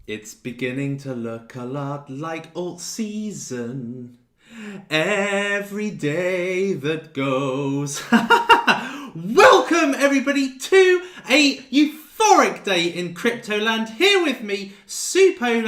It's beginning to look a lot like alt season. Every day that goes. Welcome everybody to a euphoric day in Cryptoland. Here with me, Suppoman,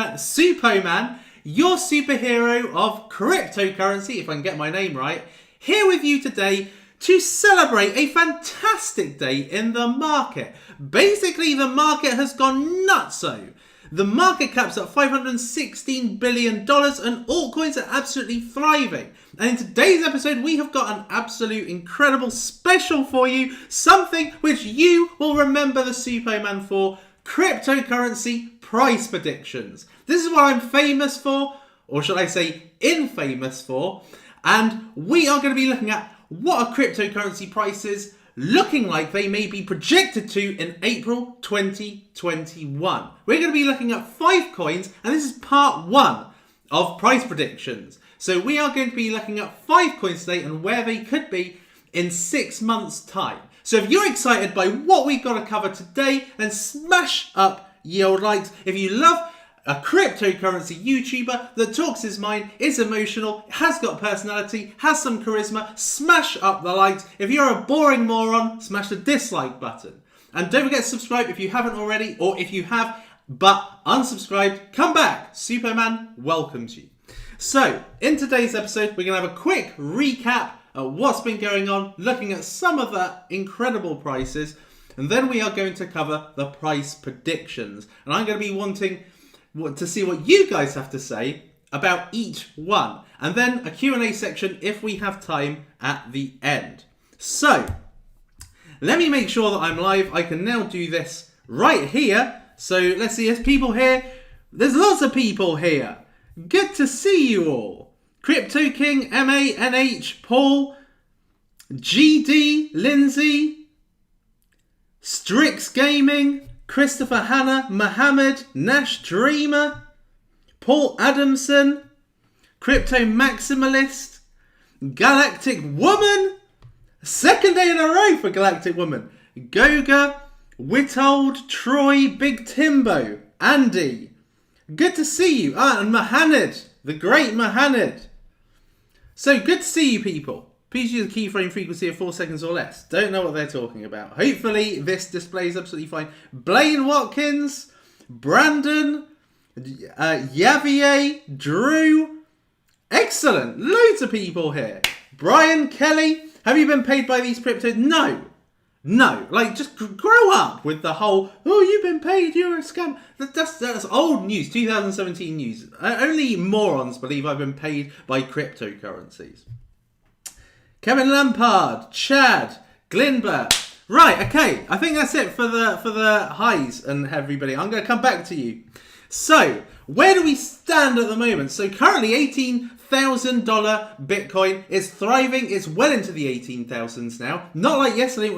your superhero of cryptocurrency, if I can get my name right. Here with you today to celebrate a fantastic day in the market. Basically, the market has gone nutso. The market cap's at $516 billion and altcoins are absolutely thriving. And in today's episode, we have got an absolute incredible special for you. Something which you will remember the Suppoman for. Cryptocurrency price predictions. This is what I'm famous for, or should I say infamous for. And we are going to be looking at what are cryptocurrency prices looking like they may be projected to in April 2021. We're going to be looking at 5 coins, and this is part 1 of price predictions. So we are going to be looking at 5 coins today and where they could be in 6 months' time. So if you're excited by what we've got to cover today, then smash up your likes. If you love a cryptocurrency YouTuber that talks his mind, is emotional, has got personality, has some charisma, smash up the likes. If you're a boring moron, smash the dislike button. And don't forget to subscribe if you haven't already, or if you have but unsubscribed, come back. Suppoman welcomes you. So, in today's episode, we're going to have a quick recap of what's been going on, looking at some of the incredible prices, and then we are going to cover the price predictions. And I'm going to be wanting to see what you guys have to say about each one, and then a Q&A section if we have time at the end. So let me make sure that I'm live. I can now do this right here. So let's see, there's people here. There's lots of people here. Good to see you all. Crypto King, MANH, Paul, GD, Lindsay, Strix Gaming, Christopher Hanna, Mohammed, Nash Dreamer, Paul Adamson, Crypto Maximalist, Galactic Woman, second day in a row for Galactic Woman, Goga, Witold, Troy, Big Timbo, Andy, good to see you, and Mohammed, the great Mohammed. So good to see you people. Please use a keyframe frequency of 4 seconds or less. Don't know what they're talking about. Hopefully this display is absolutely fine. Blaine Watkins, Brandon, Yavier, Drew. Excellent. Loads of people here. Brian Kelly. Have you been paid by these cryptos? No. No. Like, just grow up with the whole, oh, you've been paid, you're a scam. That's old news, 2017 news. Only morons believe I've been paid by cryptocurrencies. Kevin Lampard, Chad, Glinbert. Right, okay. I think that's it for the highs and everybody. I'm going to come back to you. So, where do we stand at the moment? So, currently $18,000 Bitcoin is thriving. It's well into the 18,000s now. Not like yesterday, it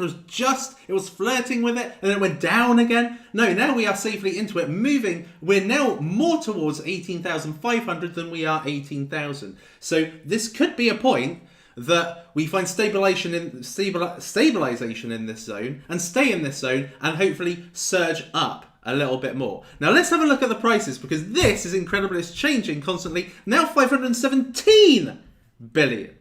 was flirting with it and then it went down again. No, now we are safely into it, moving. We're now more towards 18,500 than we are 18,000. So, this could be a point that we find stabilization in this zone and stay in this zone and hopefully surge up a little bit more. Now let's have a look at the prices because this is incredible. It's changing constantly. Now 517 billion.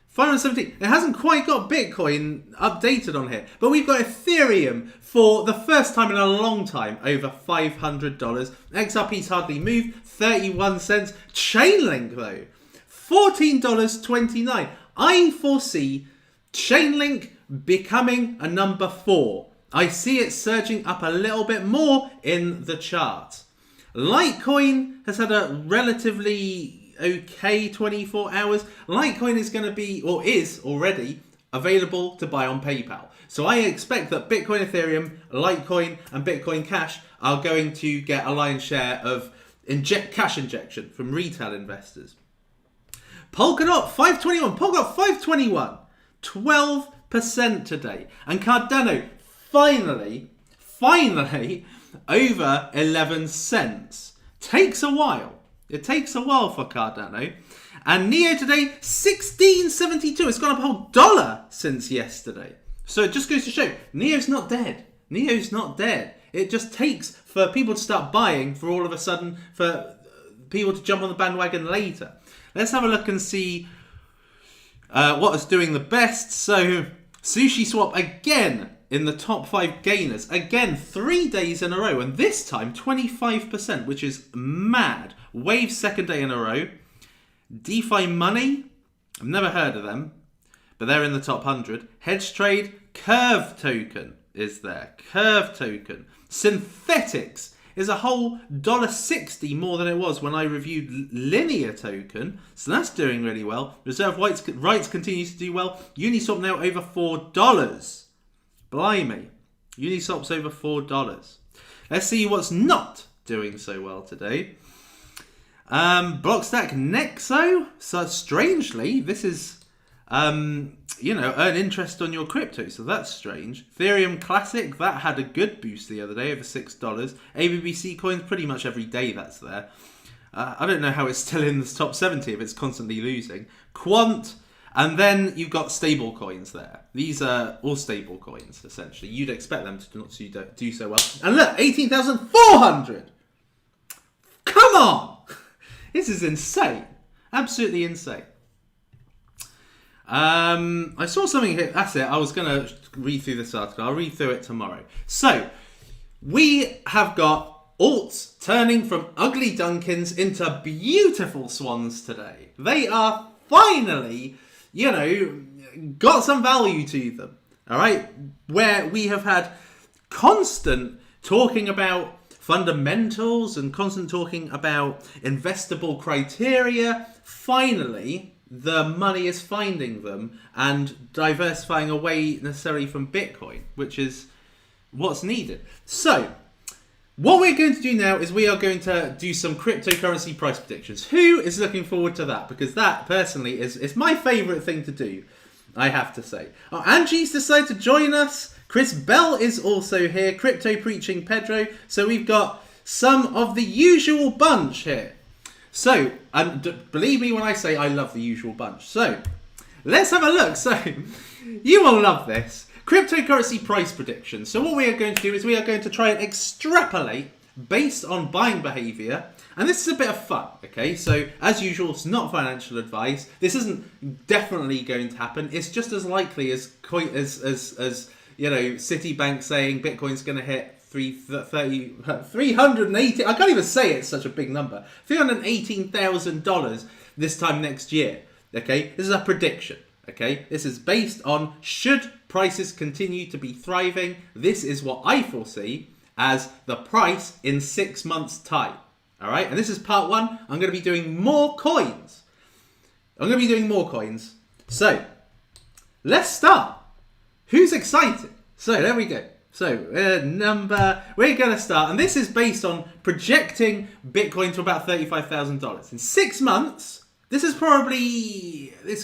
517. It hasn't quite got Bitcoin updated on here, but we've got Ethereum for the first time in a long time over $500. XRP's hardly moved, 31 cents. Chainlink though, $14.29. I foresee Chainlink becoming a number 4. I see it surging up a little bit more in the chart. Litecoin has had a relatively okay 24 hours. Litecoin is going to be, or is already, available to buy on PayPal. So I expect that Bitcoin, Ethereum, Litecoin and Bitcoin Cash are going to get a lion's share of cash injection from retail investors. Polkadot 521, Polkadot 521, 12% today. And Cardano finally over 11 cents. Takes a while. It takes a while for Cardano. And Neo today, 16.72. It's gone up a whole $1 since yesterday. So it just goes to show, Neo's not dead. Neo's not dead. it just takes for people to start buying for all of a sudden for people to jump on the bandwagon later. Let's have a look and see what is doing the best. So SushiSwap again in the top 5 gainers. Again, 3 days in a row. And this time, 25%, which is mad. Wave second day in a row. DeFi Money, I've never heard of them, but they're in the top 100. Hedge Trade, Curve Token is there. Curve Token. Synthetics is a whole $1.60 more than it was when I reviewed Linear Token. So that's doing really well. Reserve Rights continues to do well. Uniswap now over $4. Blimey. Uniswap's over $4. Let's see what's not doing so well today. Blockstack Nexo. So strangely, this is, earn interest on your crypto. So that's strange. Ethereum Classic, that had a good boost the other day, over $6. ABBC coins, pretty much every day that's there. I don't know how it's still in the top 70 if it's constantly losing. Quant, and then you've got stable coins there. These are all stable coins, essentially. You'd expect them to not do so well. And look, 18,400! Come on! This is insane. Absolutely insane. I saw something here. That's it. I was going to read through this article. I'll read through it tomorrow. So, we have got alts turning from ugly Dunkins into beautiful swans today. They are finally, got some value to them. All right? Where we have had constant talking about fundamentals and constant talking about investable criteria. Finally, the money is finding them and diversifying away necessarily from Bitcoin, which is what's needed. So, what we're going to do now is we are going to do some cryptocurrency price predictions. Who is looking forward to that? Because that, personally, is my favourite thing to do, I have to say. Oh, Angie's decided to join us. Chris Bell is also here. Crypto Preaching Pedro. So we've got some of the usual bunch here. So, and believe me when I say I love the usual bunch. So, let's have a look. So, you will love this. Cryptocurrency price predictions. So what we are going to do is we are going to try and extrapolate based on buying behavior. And this is a bit of fun, okay? So, as usual, it's not financial advice. This isn't definitely going to happen. It's just as likely as Citibank saying Bitcoin's going to hit 380. I can't even say it's such a big number. $318,000 this time next year. Okay, this is a prediction. Okay, this is based on should prices continue to be thriving. This is what I foresee as the price in 6 months' time. All right, and this is part 1. I'm going to be doing more coins. So let's start. Who's excited? So there we go. So, we're going to start, and this is based on projecting Bitcoin to about $35,000. In 6 months, this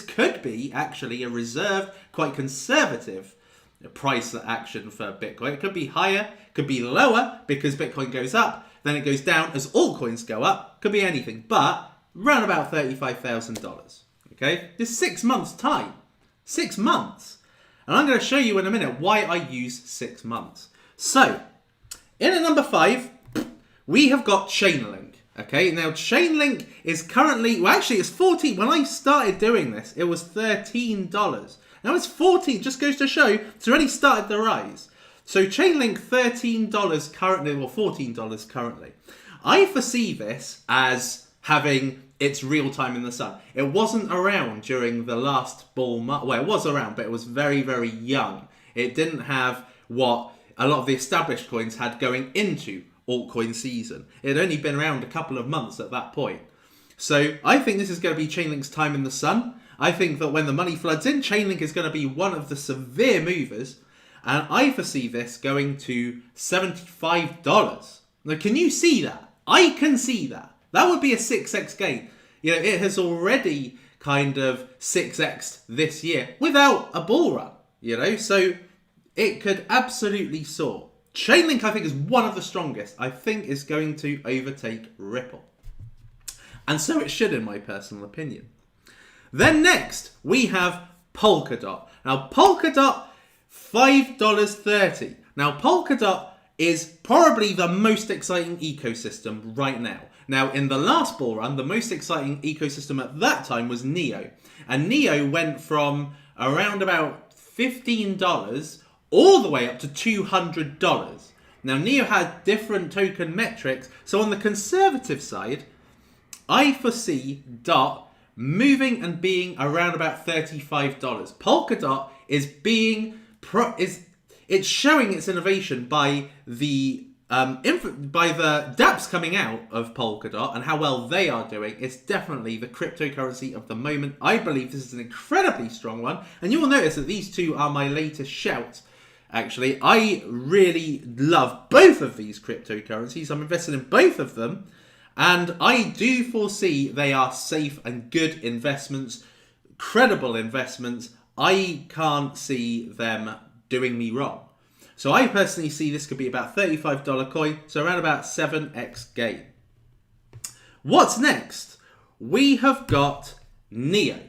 could be actually a reserved, quite conservative price action for Bitcoin. It could be higher, could be lower, because Bitcoin goes up, then it goes down as altcoins go up. Could be anything, but around about $35,000. Okay? This is 6 months' time. 6 months. And I'm going to show you in a minute why I use 6 months. So, in at number 5, we have got Chainlink. Okay, now Chainlink is currently, well actually it's 14. When I started doing this, it was $13. Now it's 14, just goes to show it's already started the rise. So Chainlink $13 currently, or $14 currently. I foresee this as having its real time in the sun. It wasn't around during the last bull market. Well, it was around, but it was very, very young. It didn't have what a lot of the established coins had going into altcoin season. It had only been around a couple of months at that point. So I think this is going to be Chainlink's time in the sun. I think that when the money floods in, Chainlink is going to be one of the severe movers. And I foresee this going to $75. Now, can you see that? I can see that. That would be a 6x gain. It has already kind of 6x'd this year without a bull run, so it could absolutely soar. Chainlink, I think, is one of the strongest. I think is going to overtake Ripple. And so it should, in my personal opinion. Then next, we have Polkadot. Now, Polkadot, $5.30. Now, Polkadot is probably the most exciting ecosystem right now. Now, in the last bull run, the most exciting ecosystem at that time was Neo. And Neo went from around about $15 all the way up to $200. Now, Neo had different token metrics. So on the conservative side, I foresee DOT moving and being around about $35. Polkadot is it's showing its innovation by the dApps coming out of Polkadot and how well they are doing. It's definitely the cryptocurrency of the moment. I believe this is an incredibly strong one, and you will notice that these two are my latest shouts. Actually, I really love both of these cryptocurrencies. I'm invested in both of them, and I do foresee they are safe and good investments, credible investments. I can't see them doing me wrong. So I personally see this could be about $35 coin, so around about 7x gain. What's next? We have got Neo.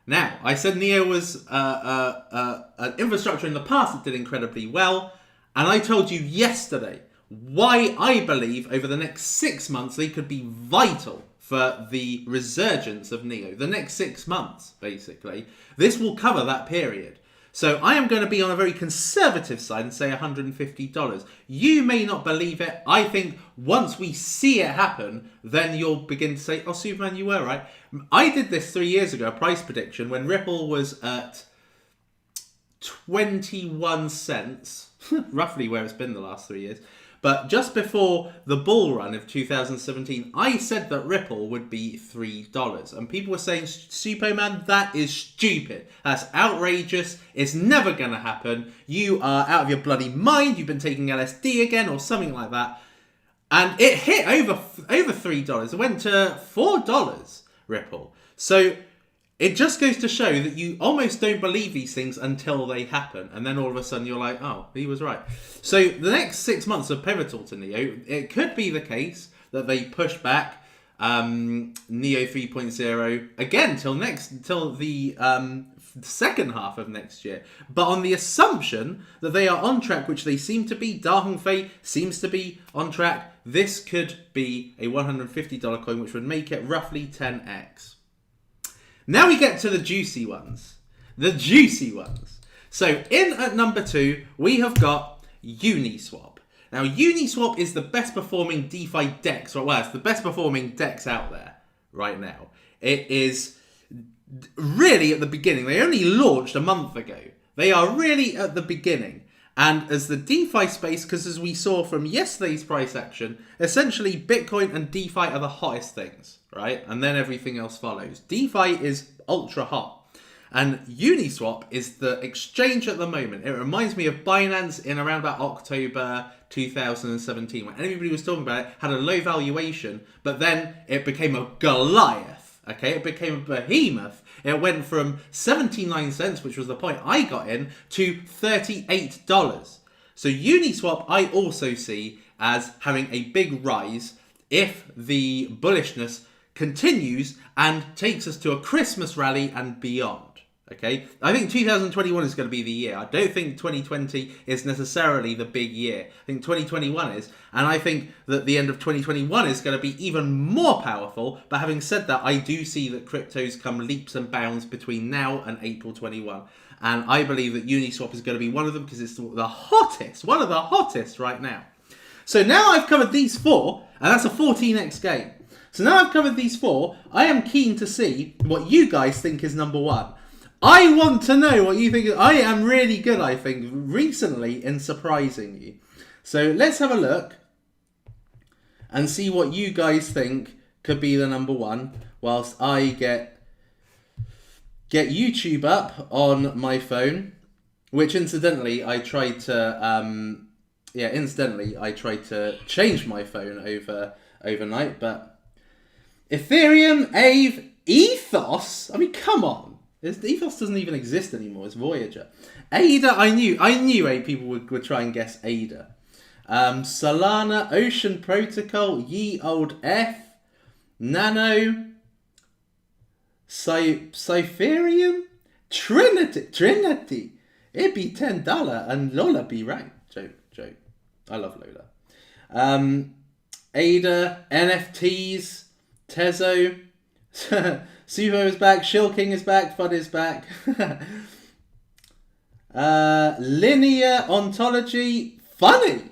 Now, I said Neo was an infrastructure in the past that did incredibly well, and I told you yesterday why I believe over the next 6 months they could be vital for the resurgence of Neo. The next 6 months, basically. This will cover that period. So I am going to be on a very conservative side and say $150. You may not believe it. I think once we see it happen, then you'll begin to say, oh, Suppoman, you were right. I did this 3 years ago, a price prediction, when Ripple was at 21 cents, roughly where it's been the last 3 years. But just before the bull run of 2017, I said that Ripple would be $3. And people were saying, Suppoman, that is stupid. That's outrageous. It's never going to happen. You are out of your bloody mind. You've been taking LSD again or something like that. And it hit over $3. It went to $4, Ripple. So it just goes to show that you almost don't believe these things until they happen. And then all of a sudden you're like, oh, he was right. So the next 6 months are pivotal to Neo. It could be the case that they push back Neo 3.0 again till the second half of next year. But on the assumption that they are on track, which they seem to be, Da Hong Fei seems to be on track, this could be a $150 coin, which would make it roughly 10x. Now we get to the juicy ones. The juicy ones. So in at number 2, we have got Uniswap. Now Uniswap is the best performing DeFi DEX, well, it's the best performing DEX out there right now. It is really at the beginning. They only launched a month ago. They are really at the beginning. And as the DeFi space, because as we saw from yesterday's price action, essentially Bitcoin and DeFi are the hottest things, right? And then everything else follows. DeFi is ultra hot. And Uniswap is the exchange at the moment. It reminds me of Binance in around about October 2017, when everybody was talking about it, had a low valuation, but then it became a Goliath, okay? It became a behemoth. It went from 79 cents, which was the point I got in, to $38. So Uniswap I also see as having a big rise if the bullishness continues and takes us to a Christmas rally and beyond. Okay, I think 2021 is going to be the year. I don't think 2020 is necessarily the big year. I think 2021 is. And I think that the end of 2021 is going to be even more powerful. But having said that, I do see that cryptos come leaps and bounds between now and April 21. And I believe that Uniswap is going to be one of them because it's the hottest, one of the hottest right now. So now I've covered these 4, and that's a 14x gain. So now I've covered these 4, I am keen to see what you guys think is number 1. I want to know what you think. I am really good, I think, recently in surprising you. So let's have a look and see what you guys think could be the number 1 whilst I get YouTube up on my phone, which incidentally I tried to change my phone overnight, but Ethereum, Aave, Ethos. I mean, come on. Ethos doesn't even exist anymore. It's Voyager. ADA, I knew people would try and guess ADA. Solana, Ocean Protocol, Ye Old F, Nano, Cypherium, Trinity. It'd be $10 and Lola be right. Joke. I love Lola. Ada, NFTs, Tezo, Suvo is back, Shilking is back, Fud is back. Linear ontology, funny.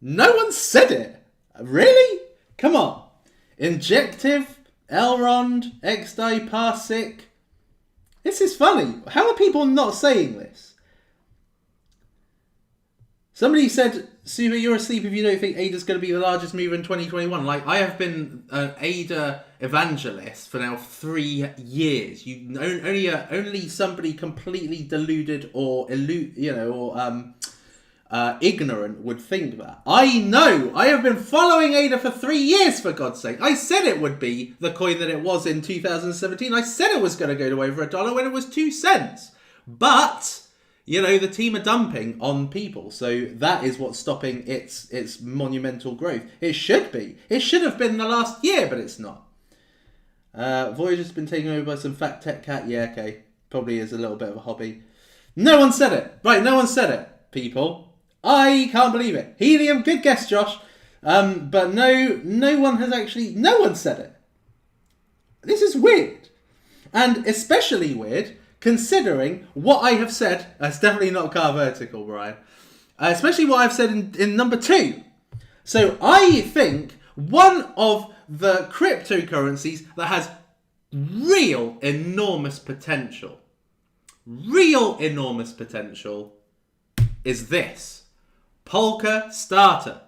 No one said it. Really? Come on. Injective, Elrond, XDI, Parsic. This is funny. How are people not saying this? Somebody said, Suva, you're asleep if you don't think ADA's going to be the largest mover in 2021. Like, I have been an ADA evangelist for now 3 years. Only somebody completely deluded or ignorant would think that. I know. I have been following ADA for 3 years, for God's sake. I said it would be the coin that it was in 2017. I said it was going to go to over $1 when it was 2 cents. But the team are dumping on people, so that is what's stopping its monumental growth. It should be. It should have been the last year, but it's not. Voyager's been taken over by some fat tech cat. Yeah, okay. Probably is a little bit of a hobby. No one said it. Right, no one said it, people. I can't believe it. Helium, good guess, Josh. But no one said it. This is weird. And especially weird considering what I have said. That's definitely not car vertical, Brian. Especially what I've said in number 2. So I think one of the cryptocurrencies that has real enormous potential is this. Polka Starter.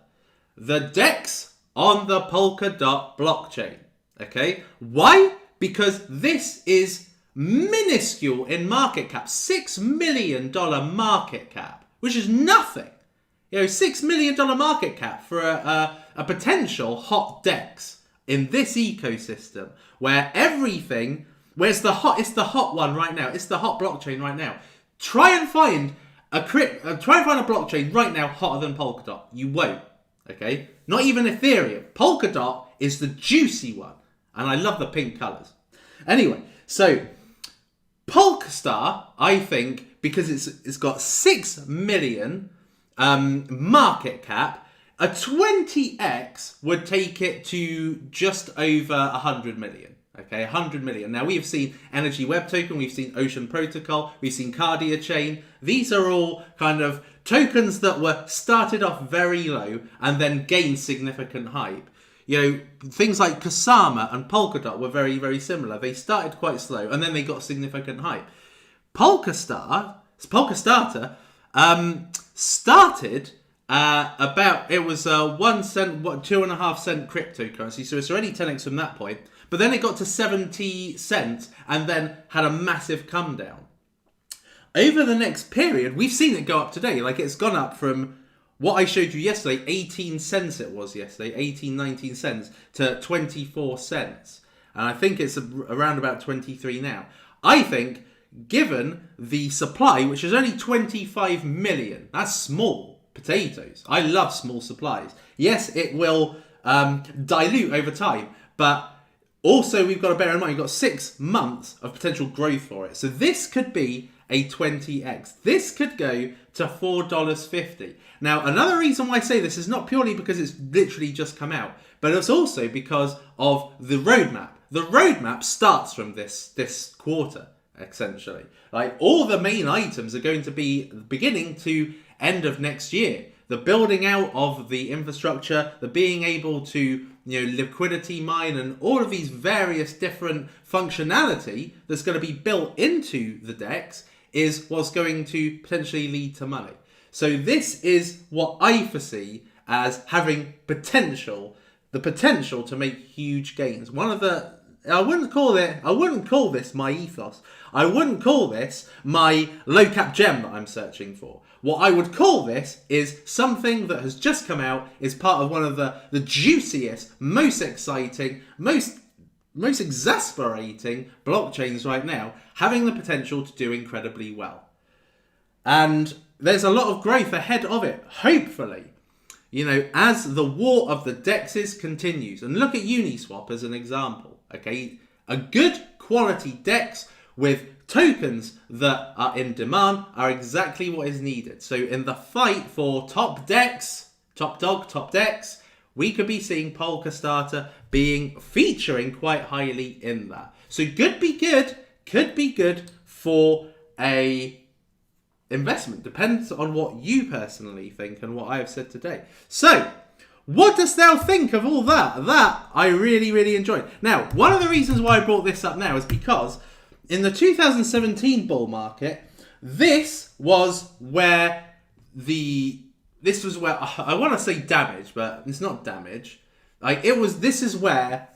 The DEX on the Polkadot blockchain. Okay? Why? Because this is minuscule in market cap. $6 million market cap, which is nothing. $6 million market cap for a potential hot DEX in this ecosystem where it's the hot one right now. It's the hot blockchain right now. Try and find a blockchain right now hotter than Polkadot. You won't. Okay? Not even Ethereum. Polkadot is the juicy one. And I love the pink colours. Anyway, so Polkastar, I think, because it's got 6 million market cap, a 20x would take it to just over 100 million. Okay, 100 million. Now, we have seen Energy Web Token, we've seen Ocean Protocol, we've seen Cardia Chain. These are all kind of tokens that were started off very low and then gained significant hype. Things like Kusama and Polkadot were very, very similar. They started quite slow and then they got significant hype. Polkastarter started it was 1 cent, 2.5 cent cryptocurrency. So it's already 10x from that point. But then it got to 70 cents and then had a massive come down. Over the next period, we've seen it go up today. Like, it's gone up from what I showed you yesterday, 18 cents it was yesterday, 18, 19 cents to 24 cents. And I think it's around about 23 now. I think, given the supply, which is only 25 million, that's small potatoes. I love small supplies. Yes, it will dilute over time, but also we've got to bear in mind, you've got 6 months of potential growth for it. So this could be a 20x. This could go to $4.50. Now, another reason why I say this is not purely because it's literally just come out, but it's also because of the roadmap. The roadmap starts from this quarter, essentially. Like, all the main items are going to be beginning to end of next year. The building out of the infrastructure, the being able to liquidity mine, and all of these various different functionality that's going to be built into the DEX is what's going to potentially lead to money. So this is what I foresee as having the potential to make huge gains. I wouldn't call this my ethos. I wouldn't call this my low cap gem that I'm searching for. What I would call this is something that has just come out, is part of one of the juiciest, most exciting, most exasperating blockchains right now, having the potential to do incredibly well. And there's a lot of growth ahead of it, hopefully. As the war of the DEXs continues. And look at Uniswap as an example. Okay, a good quality DEX with tokens that are in demand are exactly what is needed. So in the fight for top decks, top dog, top decks, we could be seeing Polkastarter featuring quite highly in that. So could be good for a investment. Depends on what you personally think and what I have said today. So, what dost thou think of all that? That I really, really enjoyed. Now, one of the reasons why I brought this up now is because in the 2017 bull market, this was where I want to say damage, but it's not damage. This is where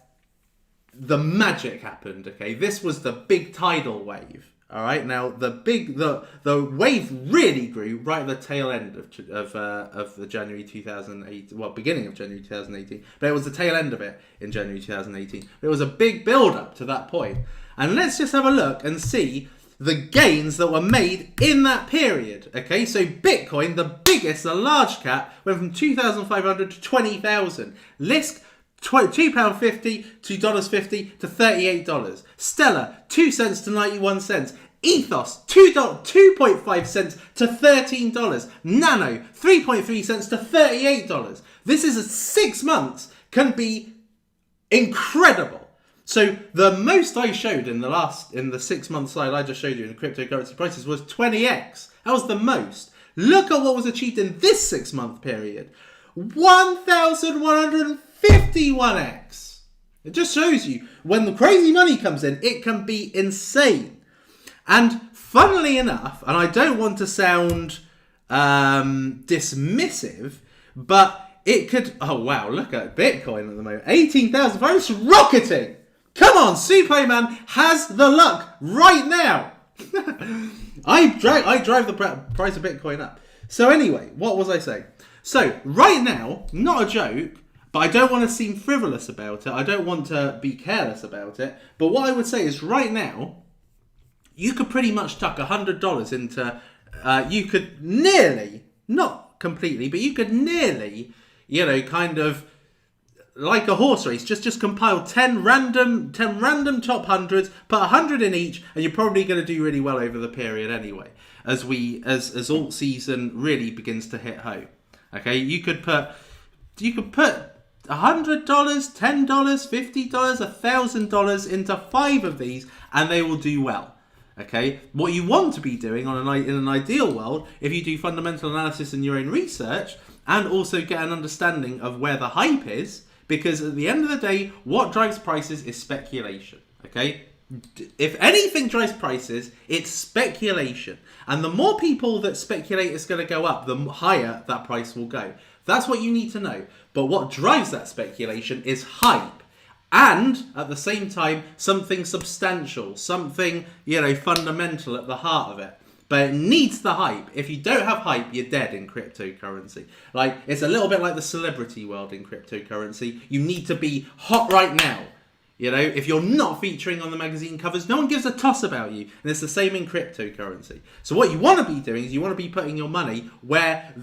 the magic happened. Okay, this was the big tidal wave. All right, now the wave really grew right at the tail end of the January 2018, well, beginning of January 2018, but it was the tail end of it in January 2018. It was a big build up to that point, and let's just have a look and see the gains that were made in that period. Okay, so Bitcoin, the biggest, the large cap, went from 2,500 to 20,000. Lisk, £2.50, $2.50 to $38. Stellar, 2 cents to 91 cents. Ethos, 2.5 cents to $13. Nano, 3.3 cents to $38. This is 6 months, can be incredible. So the most I showed in the 6 month slide I just showed you in cryptocurrency prices was 20x. That was the most. Look at what was achieved in this 6 month period. 1,151x. It just shows you when the crazy money comes in, it can be insane. And funnily enough, and I don't want to sound dismissive, but it could, oh wow, look at Bitcoin at the moment. 18,000, it's rocketing. Come on, Suppoman has the luck right now. I drive the price of Bitcoin up. So anyway, what was I saying? So right now, not a joke, but I don't want to seem frivolous about it. I don't want to be careless about it. But what I would say is right now, you could pretty much tuck $100 into, you could nearly, not completely, but you could nearly, kind of, like a horse race, just compile 10 random top hundreds, put 100 in each, and you're probably going to do really well over the period anyway. As alt season really begins to hit home. Okay, you could put $100, $10, $50, $1,000 into 5 of these, and they will do well. Okay, what you want to be doing in an ideal world, if you do fundamental analysis in your own research, and also get an understanding of where the hype is. Because at the end of the day, what drives prices is speculation, okay? If anything drives prices, it's speculation. And the more people that speculate it's going to go up, the higher that price will go. That's what you need to know. But what drives that speculation is hype. And, at the same time, something substantial, something, fundamental at the heart of it. But it needs the hype. If you don't have hype, you're dead in cryptocurrency. It's a little bit like the celebrity world in cryptocurrency. You need to be hot right now. If you're not featuring on the magazine covers, no one gives a toss about you. And it's the same in cryptocurrency. So what you want to be doing is you want to be putting your money where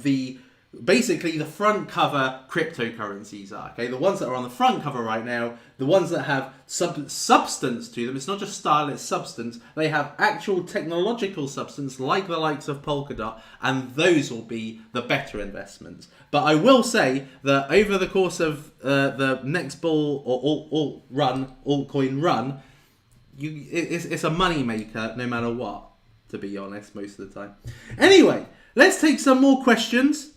basically the front cover cryptocurrencies are, okay? The ones that are on the front cover right now, the ones that have substance to them, it's not just style, it's substance. They have actual technological substance like the likes of Polkadot, and those will be the better investments. But I will say that over the course of the next bull or altcoin run, it's a money maker no matter what, to be honest, most of the time. Anyway, let's take some more questions.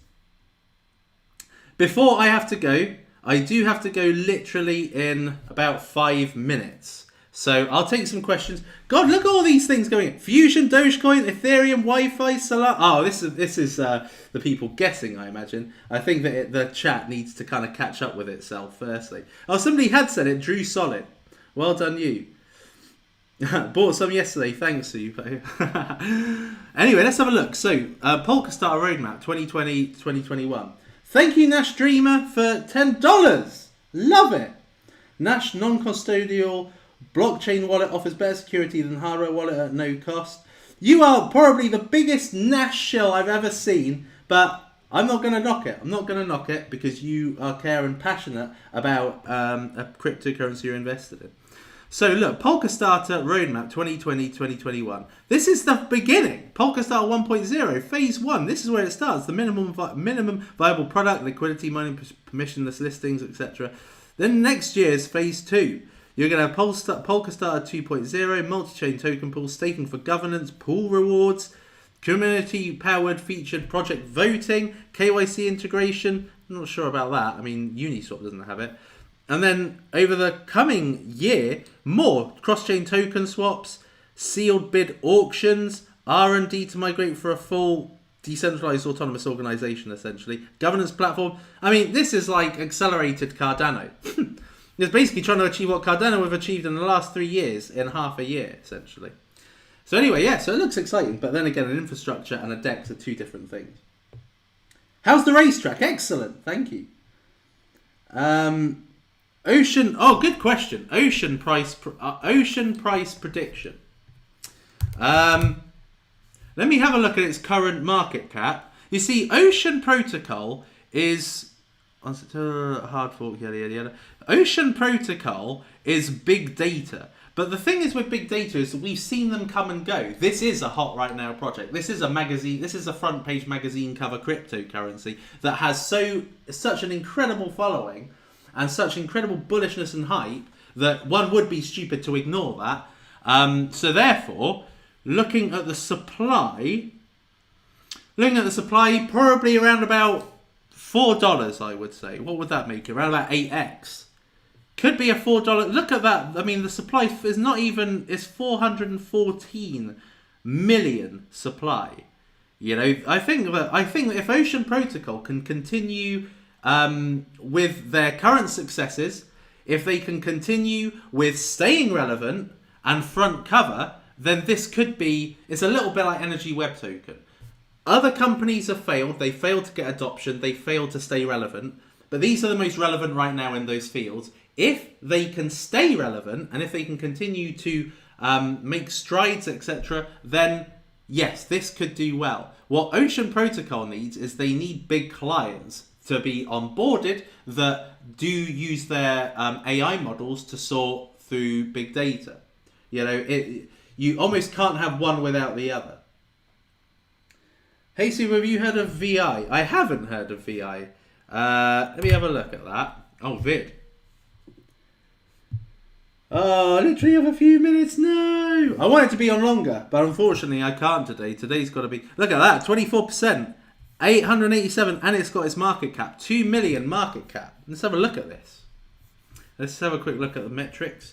Before I have to go, I do have to go literally in about 5 minutes. So I'll take some questions. God, look at all these things going. Fusion, Dogecoin, Ethereum, Wi-Fi, Solar. Oh, this is the people guessing, I imagine. I think that the chat needs to kind of catch up with itself firstly. Oh, somebody had said it. Drew Solid. Well done, you. Bought some yesterday. Thanks, Super. Anyway, let's have a look. So, Polkastarter Roadmap 2020-2021. Thank you, Nash Dreamer, for $10. Love it. Nash non-custodial blockchain wallet offers better security than hardware wallet at no cost. You are probably the biggest Nash shill I've ever seen, but I'm not going to knock it. I'm not going to knock it because you are care and passionate about a cryptocurrency you're invested in. So look, Polkastarter Roadmap 2020-2021. This is the beginning. Polkastarter 1.0, Phase 1. This is where it starts. The minimum viable product, liquidity, mining, permissionless listings, etc. Then next year's Phase 2. You're going to have Polkastarter 2.0, multi-chain token pool, staking for governance, pool rewards, community-powered featured project voting, KYC integration. I'm not sure about that. I mean, Uniswap doesn't have it. And then over the coming year, more cross-chain token swaps, sealed bid auctions, R&D to migrate for a full decentralized autonomous organization, essentially. Governance platform. I mean, this is like accelerated Cardano. It's basically trying to achieve what Cardano have achieved in the last 3 years in half a year, essentially. So anyway, yeah, so it looks exciting. But then again, an infrastructure and a DEX are two different things. How's the racetrack? Excellent. Thank you. Ocean. Oh, good question. Ocean price prediction. Let me have a look at its current market cap. You see, Ocean Protocol is hard fork. Yada yada yada. Ocean Protocol is big data. But the thing is with big data is that we've seen them come and go. This is a hot right now project. This is a magazine. This is a front page magazine cover cryptocurrency that has such an incredible following and such incredible bullishness and hype that one would be stupid to ignore that. So therefore, looking at the supply, probably around about $4, I would say. What would that make? Around about 8x. Could be a $4. Look at that. I mean, the supply is not even, it's 414 million supply. You know, I think that if Ocean Protocol can continue with their current successes, if they can continue with staying relevant and front cover, then this could be, it's a little bit like Energy Web Token. Other companies have failed. They failed to get adoption. They failed to stay relevant. But these are the most relevant right now in those fields. If they can stay relevant and if they can continue to make strides, etc., then yes, this could do well. What Ocean Protocol needs is they need big clients to be onboarded that do use their AI models to sort through big data. You know, you almost can't have one without the other. Hey Sue, have you heard of VI? I haven't heard of VI. Let me have a look at that. Oh, Vid. Oh, I literally have a few minutes. No. I want it to be on longer, but unfortunately I can't today. Today's got to be... Look at that, 24%. 887, and it's got its market cap. 2 million market cap. Let's have a look at this. Let's have a quick look at the metrics.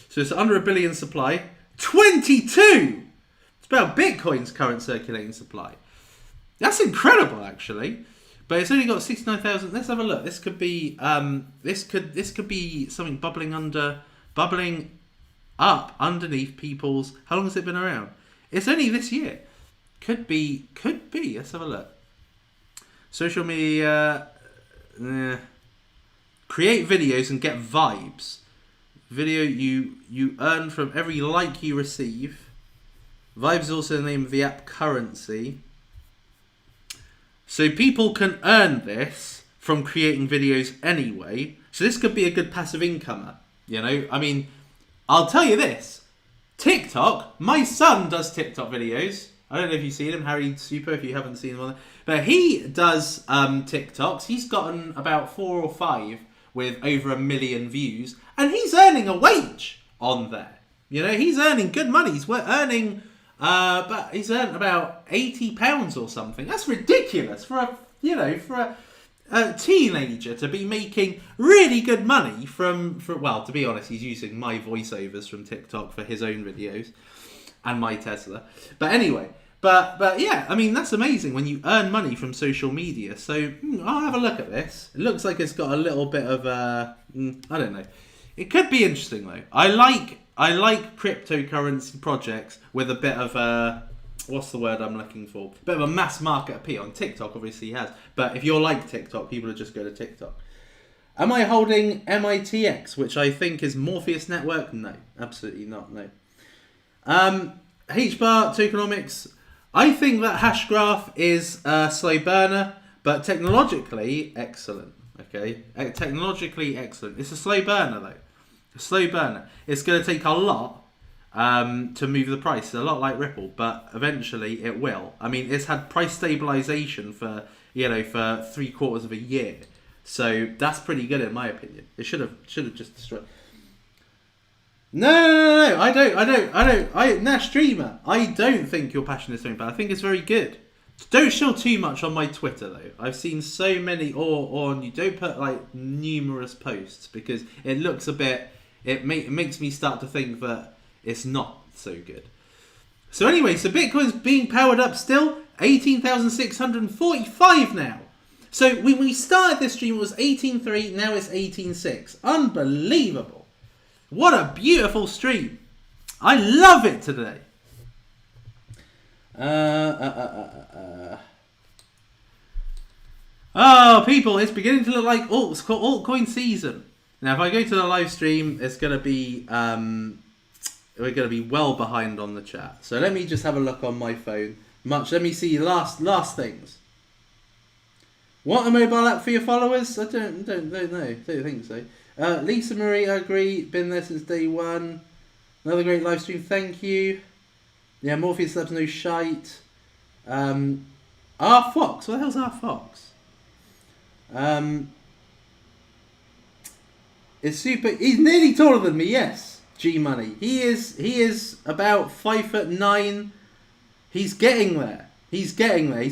So it's under 1 billion supply. 22! It's about Bitcoin's current circulating supply. That's incredible, actually. But it's only got 69,000. Let's have a look. This could be this could be something bubbling up underneath people's. How long has it been around? It's only this year. Could be. Let's have a look. Social media. Create videos and get vibes. Video you earn from every like you receive. Vibes is also the name of the app currency. So people can earn this from creating videos anyway. So this could be a good passive incomer. You know, I mean, I'll tell you this. TikTok, my son does TikTok videos. I don't know if you've seen him, Harry Super, if you haven't seen him on there. But he does TikToks. He's gotten about 4 or 5 with over 1 million views. And he's earning a wage on there. You know, he's earning good money. He's earning... but he's earned about £80 or something. That's ridiculous for a teenager to be making really good money from. Well, to be honest, he's using my voiceovers from TikTok for his own videos and my Tesla. But anyway, but yeah, I mean that's amazing when you earn money from social media. So I'll have a look at this. It looks like it's got a little bit of I don't know. It could be interesting though. I like cryptocurrency projects with a bit of what's the word I'm looking for? A bit of a mass market appeal. On TikTok, obviously, he has. But if you're like TikTok, people would just go to TikTok. Am I holding MITX, which I think is Morpheus Network? No, absolutely not. No. HBAR tokenomics. I think that Hashgraph is a slow burner, but technologically excellent. Okay, technologically excellent. It's a slow burner though. A slow burner. It's going to take a lot to move the price. A lot like Ripple, but eventually it will. I mean, it's had price stabilization for, you know, for 3/4 of a year. So that's pretty good in my opinion. It should have just destroyed. No, I don't. Nash Streamer, I don't think your passion is something bad. I think it's very good. Don't show too much on my Twitter though. I've seen so many, or on you don't put like numerous posts because it looks a bit. It makes me start to think that it's not so good. So anyway, so Bitcoin's being powered up still, 18,645 now. So when we started this stream, it was 18.3, now it's 18.6. Unbelievable. What a beautiful stream. I love it today. Oh, people, it's beginning to look like it's called altcoin season. Now, if I go to the live stream, it's going to be, we're going to be well behind on the chat. So let me just have a look on my phone. Let me see last things. Want a mobile app for your followers? I don't know. Don't think so. Lisa Marie, I agree. Been there since day one. Another great live stream. Thank you. Yeah, Morpheus Labs, no shite. R Fox. What the hell's R Fox? It's super. He's nearly taller than me. Yes, G Money. He is about 5'9". He's getting there. He's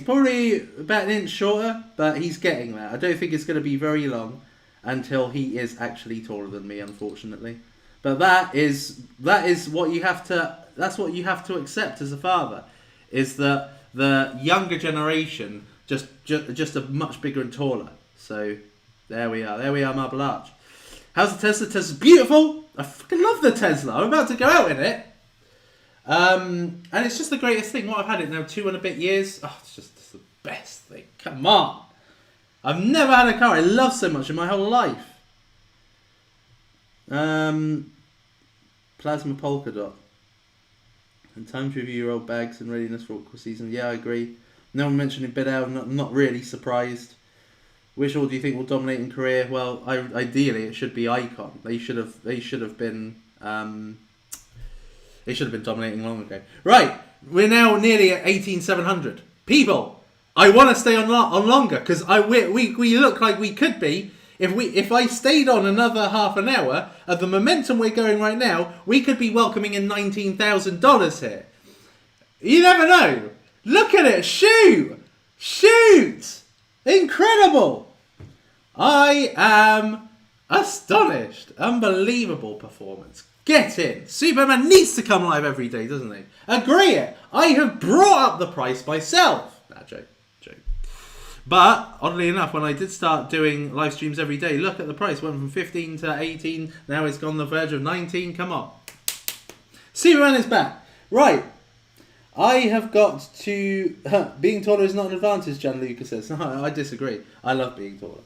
probably about an inch shorter, but he's getting there. I don't think it's going to be very long until he is actually taller than me, unfortunately. But that is what you have to. That's what you have to accept as a father, is that the younger generation just are much bigger and taller. So there we are, Marble Arch. How's the Tesla? Tesla's beautiful. I fucking love the Tesla. I'm about to go out in it. And it's just the greatest thing. What I've had it now 2 and a bit years. Oh, it's the best thing. Come on. I've never had a car I love so much in my whole life. Plasma polka dot. And time to review your old bags and readiness for Aqua season. Yeah, I agree. No one mentioning Bidao. I'm not really surprised. Which order do you think will dominate in Korea? Well, ideally it should be Icon. They should have been dominating long ago. Right, we're now nearly at 18,700 people. I want to stay on longer because we look like we could be if I stayed on another half an hour at the momentum we're going right now. We could be welcoming in $19,000 here. You never know. Look at it, shoot, incredible. I am astonished. Unbelievable performance. Get in. Suppoman needs to come live every day, doesn't he? Agree it. I have brought up the price myself. Nah, joke. But, oddly enough, when I did start doing live streams every day, look at the price. Went from 15 to 18. Now it's on the verge of 19. Come on. Suppoman is back. Right. I have got to... being taller is not an advantage, Gianluca says. No, I disagree. I love being taller.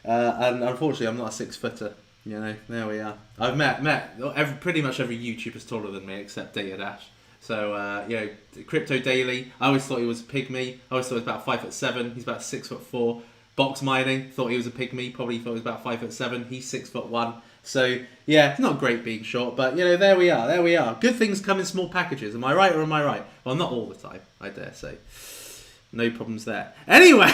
And unfortunately, I'm not a 6-footer. You know, there we are. I've met pretty much every YouTuber's taller than me except Data Dash. So, you know, Crypto Daily, I always thought he was a pygmy. I always thought he was about 5'7". He's about 6'4". Box Mining, thought he was a pygmy. Probably thought he was about 5'7". He's 6'1". So, yeah, it's not great being short, but, you know, there we are. Good things come in small packages. Am I right or am I right? Well, not all the time, I dare say. No problems there. Anyway...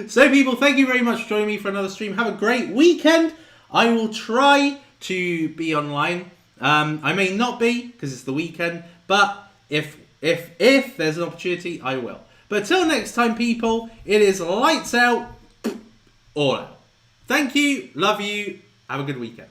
So people, thank you very much for joining me for another stream. Have a great weekend. I will try to be online. I may not be because it's the weekend, but if there's an opportunity, I will. But till next time, people, it is lights out, all out. Thank you, love you, have a good weekend.